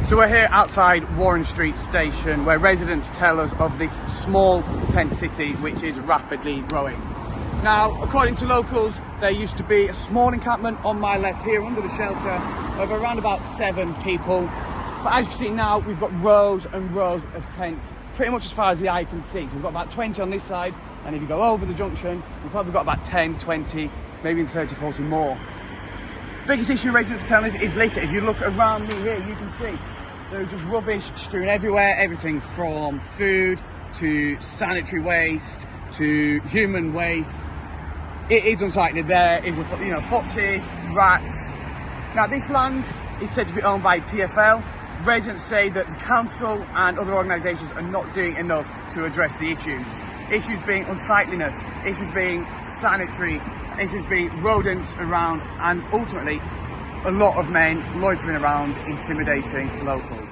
So we're here outside Warren Street Station, where residents tell us of this small tent city which is rapidly growing. Now, according to locals, there used to be a small encampment on my left here under the shelter of around about 7 people. But as you can see now, we've got rows and rows of tents, pretty much as far as the eye can see. So we've got about 20 on this side, and if you go over the junction, we've probably got about 10, 20, maybe 30, 40 more. Biggest issue residents tell us is litter. If you look around me here, you can see there's just rubbish strewn everywhere, everything from food to sanitary waste to human waste. It is unsightly. There is, foxes, rats. Now, this land is said to be owned by TfL. Residents say that the council and other organisations are not doing enough to address the issues. Issues being unsightliness, issues being sanitary, issues being rodents around, and ultimately a lot of men loitering around, intimidating locals.